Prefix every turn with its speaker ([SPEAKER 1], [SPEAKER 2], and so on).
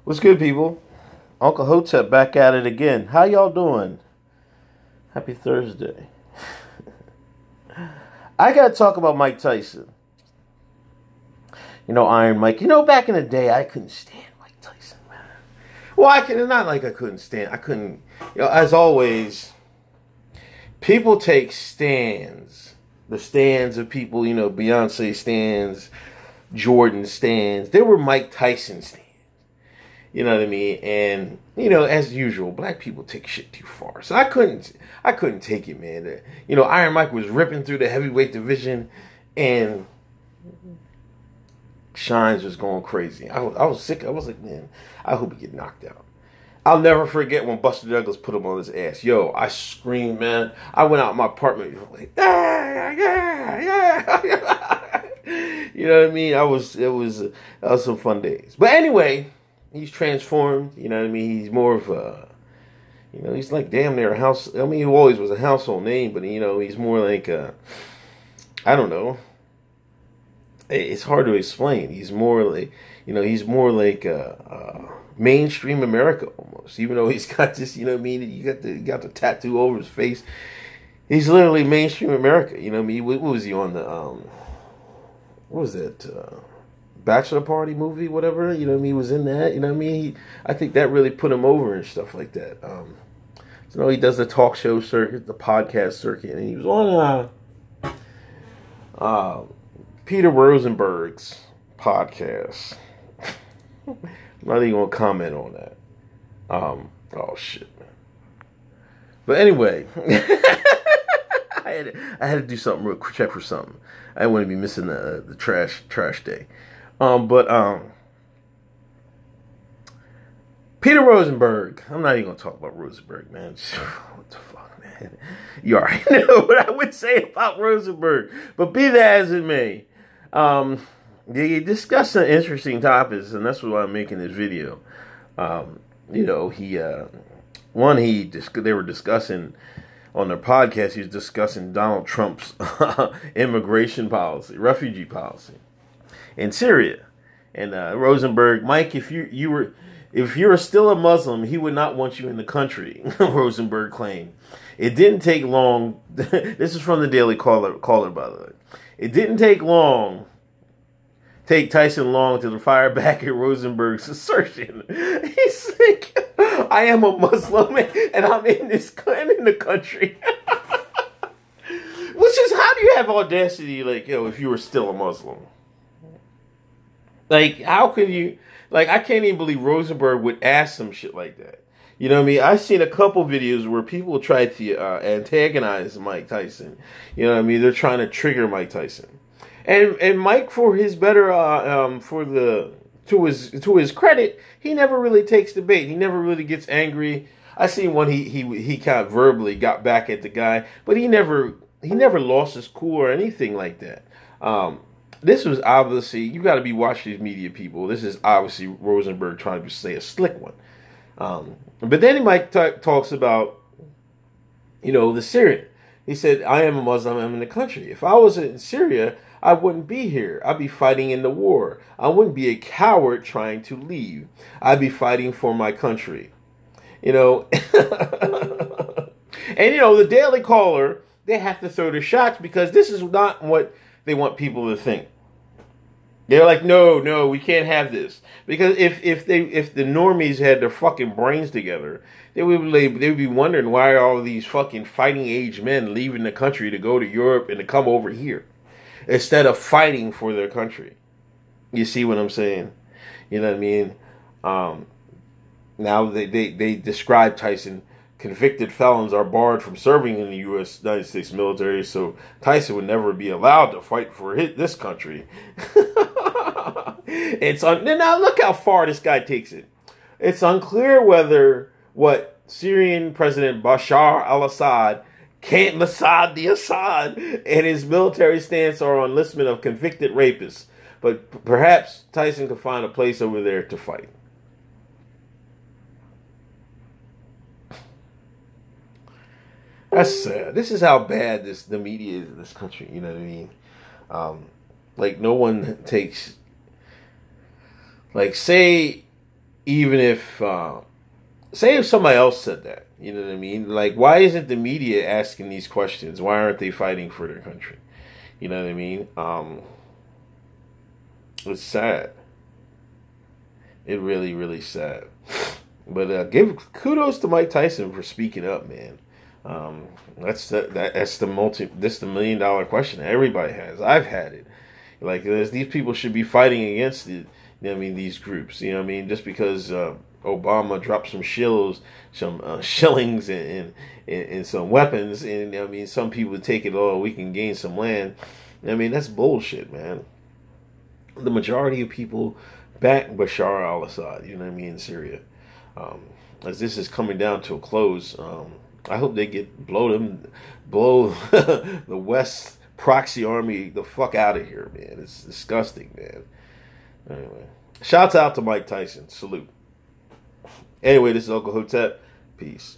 [SPEAKER 1] What's good, people? Uncle Hotep back at it again. How y'all doing? Happy Thursday. I gotta talk about Mike Tyson. You know, Iron Mike. You know, back in the day, I couldn't stand Mike Tyson, man. Well, it's not like I couldn't stand. I couldn't, as always, people take stands. The stands of people, Beyonce stands, Jordan stands. There were Mike Tyson stands. You know what I mean? And, as usual, black people take shit too far. So I couldn't take it, man. Iron Mike was ripping through the heavyweight division and Shines was going crazy. I was sick. I was like, man, I hope he get knocked out. I'll never forget when Buster Douglas put him on his ass. Yo, I screamed, man. I went out in my apartment like, yeah. You know what I mean? It was some fun days. But anyway, he's transformed. You know what I mean? He's more of a, he's like damn near a house. I mean, he always was a household name, but he's more like I don't know. It's hard to explain. He's more like, mainstream America almost. Even though he's got this, you know what I mean? You got the tattoo over his face. He's literally mainstream America. You know what I mean? What was he on the what was that? Bachelor Party movie, whatever. You know what I mean? He was in that. You know what I mean? I think that really put him over and stuff like that. So he does the talk show circuit, the podcast circuit, and he was on Peter Rosenberg's podcast. I'm not even gonna comment on that. Oh shit, man. But anyway, I had to do something real quick, check for something. I didn't want to be missing the trash day. Peter Rosenberg. I'm not even gonna talk about Rosenberg, man. What the fuck, man? You already know what I would say about Rosenberg. But be that as it may, they discussed some interesting topics, and that's why I'm making this video. They were discussing on their podcast. He was discussing Donald Trump's immigration policy, refugee policy in Syria, and Rosenberg, Mike, if you're still a Muslim, he would not want you in the country. Rosenberg claimed. It didn't take long. This is from the Daily Caller, by the way. It didn't take Tyson long to fire back at Rosenberg's assertion. He's like, I am a Muslim and I'm in the country. Which is, how do you have audacity, if you were still a Muslim? How can you, I can't even believe Rosenberg would ask some shit like that. You know what I mean? I've seen a couple videos where people try to antagonize Mike Tyson. You know what I mean? They're trying to trigger Mike Tyson. And Mike, for his better, to his credit, he never really takes the bait. He never really gets angry. I seen one he kind of verbally got back at the guy, but he never lost his cool or anything like that. This was obviously, you got to be watching these media people. This is obviously Rosenberg trying to say a slick one. But then Mike talks about, the Syrian. He said, I am a Muslim, I'm in the country. If I was in Syria, I wouldn't be here. I'd be fighting in the war. I wouldn't be a coward trying to leave. I'd be fighting for my country. And, the Daily Caller, they have to throw the shots because this is not what they want people to think. They're like, no, we can't have this. Because if the normies had their fucking brains together, they would be wondering why are all these fucking fighting age men leaving the country to go to Europe and to come over here instead of fighting for their country. You see what I'm saying? You know what I mean? Now they describe Tyson. Convicted felons are barred from serving in the United States military, so Tyson would never be allowed to fight for this country. Now look how far this guy takes it. It's unclear whether what Syrian President Bashar al-Assad and his military stance are on enlistment of convicted rapists, but perhaps Tyson could find a place over there to fight. That's sad. This is how bad the media is in this country. You know what I mean? No one takes, say even if, say if somebody else said that, you know what I mean? Like, why isn't the media asking these questions? Why aren't they fighting for their country? You know what I mean? It's sad. It really, really sad. But give kudos to Mike Tyson for speaking up, man. That's the $1 million question everybody has. I've had it. Like, these people should be fighting against the, you know what I mean, these groups. You know what I mean? Just because Obama dropped some shillings and some weapons, and I mean, some people take it. Oh, we can gain some land. I mean, that's bullshit, man. The majority of people back Bashar al-Assad. You know what I mean, in Syria. As this is coming down to a close, I hope they blow the West proxy army the fuck out of here, man. It's disgusting, man. Anyway, shouts out to Mike Tyson. Salute. Anyway, this is Uncle Hotep. Peace.